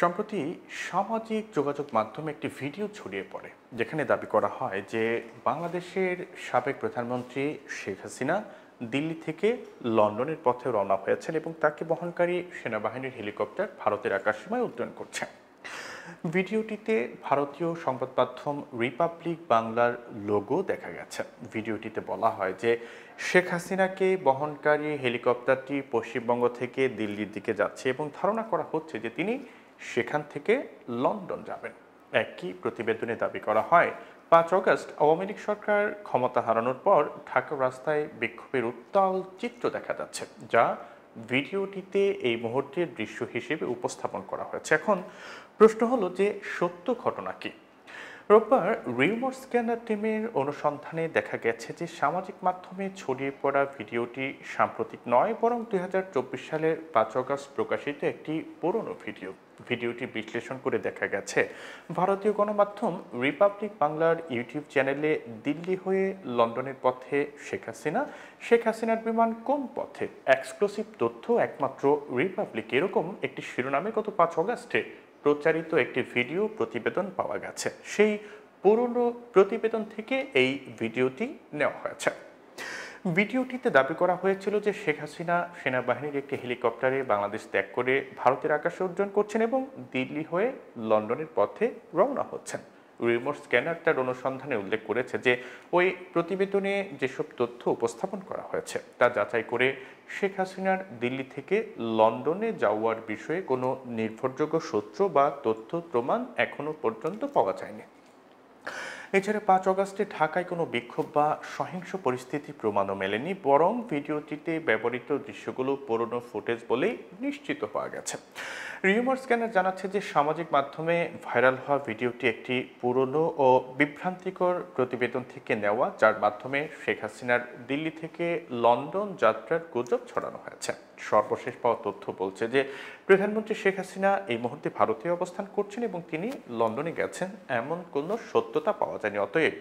সম্প্রতি সামাজিক যোগাযোগ মাধ্যমে একটি ভিডিও ছড়িয়ে পড়ে যেখানে দাবি করা হয় যে বাংলাদেশের সাবেক প্রধানমন্ত্রী শেখ হাসিনা দিল্লি থেকে লন্ডনের পথে রওনা হয়েছেন এবং তাকে বহনকারী সেনাবাহিনীর হেলিকপ্টার ভারতের আকাশসীমায় উড্ডয়ন করছে। ভিডিওটিতে ভারতীয় সংবাদ মাধ্যম রিপাবলিক বাংলার লোগো দেখা গেছে। ভিডিওটিতে বলা হয় যে শেখ হাসিনাকে বহনকারী হেলিকপ্টারটি পশ্চিমবঙ্গ থেকে দিল্লির দিকে যাচ্ছে এবং ধারণা করা হচ্ছে যে তিনি সেখান থেকে লন্ডন যাবেন। একই প্রতিবেদনে দাবি করা হয় 5 আগস্ট আওয়ামী লীগ সরকার ক্ষমতা হারানোর পর ঢাকার রাস্তায় বিক্ষোভের উত্তাল চিত্র দেখা যাচ্ছে, যা ভিডিওটিতে এই মুহূর্তের দৃশ্য হিসেবে উপস্থাপন করা হয়েছে। এখন প্রশ্ন হলো যে সত্য ঘটনা কি? রোববার রিউমার স্ক্যানার টিমের অনুসন্ধানে দেখা গেছে যে সামাজিক মাধ্যমে ছড়িয়ে পড়া ভিডিওটি সাম্প্রতিক নয়, বরং 2024 সালের 5 আগস্ট প্রকাশিত একটি পুরনো ভিডিও। ভিডিওটি বিশ্লেষণ করে দেখা গেছে ভারতীয় গণমাধ্যম রিপাবলিক বাংলার ইউটিউব চ্যানেলে দিল্লি হয়ে লন্ডনের পথে শেখ হাসিনার বিমান কোন পথে, এক্সক্লুসিভ তথ্য একমাত্র রিপাবলিক, এরকম একটি শিরোনামে গত 5 আগস্টে প্রচারিত একটি ভিডিও প্রতিবেদন পাওয়া গেছে। সেই পুরনো প্রতিবেদন থেকে এই ভিডিওটি নেওয়া হয়েছে। ভিডিওটিতে দাবি করা হয়েছিল যে শেখ হাসিনা সেনাবাহিনীর একটি হেলিকপ্টারে বাংলাদেশ ত্যাগ করে ভারতের আকাশে উড্ডয়ন করছেন এবং দিল্লি হয়ে লন্ডনের পথে রওনা হচ্ছেন। রিমোট স্ক্যানার তার অনুসন্ধানে উল্লেখ করেছে যে ওই প্রতিবেদনে যেসব তথ্য উপস্থাপন করা হয়েছে তা যাচাই করে শেখ হাসিনার দিল্লি থেকে লন্ডনে যাওয়ার বিষয়ে কোনো নির্ভরযোগ্য সূত্র বা তথ্য প্রমাণ এখনো পর্যন্ত পাওয়া যায়নি। এছাড়া 5 আগস্টে ঢাকায় কোনো বিক্ষোভ বা সহিংস পরিস্থিতি প্রমাণও মেলেনি, বরং ভিডিওটিতে ব্যবহৃত দৃশ্যগুলো পুরনো ফুটেজ বলেই নিশ্চিত হওয়া গেছে। রিউমার স্ক্যানার জানাচ্ছে যে সামাজিক মাধ্যমে ভাইরাল হওয়া ভিডিওটি একটি পুরনো ও বিভ্রান্তিকর প্রতিবেদন থেকে নেওয়া, যার মাধ্যমে শেখ হাসিনার দিল্লি থেকে লন্ডন যাত্রার গুজব ছড়ানো হয়েছে। সর্বশেষ পাওয়া তথ্য বলছে যে প্রধানমন্ত্রী শেখ হাসিনা এই মুহূর্তে ভারতে অবস্থান করছেন এবং তিনি লন্ডনে গেছেন এমন কোনো সত্যতা পাওয়া যায়নি। অতএব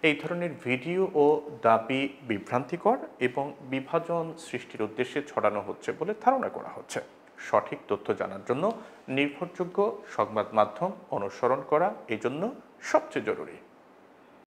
এই ধরনের ভিডিও ও দাবি বিভ্রান্তিকর এবং বিভাজন সৃষ্টির উদ্দেশ্যে ছড়ানো হচ্ছে বলে ধারণা করা হচ্ছে। সঠিক তথ্য জানার জন্য নির্ভরযোগ্য সংবাদ মাধ্যম অনুসরণ করা এজন্য সবচেয়ে জরুরি।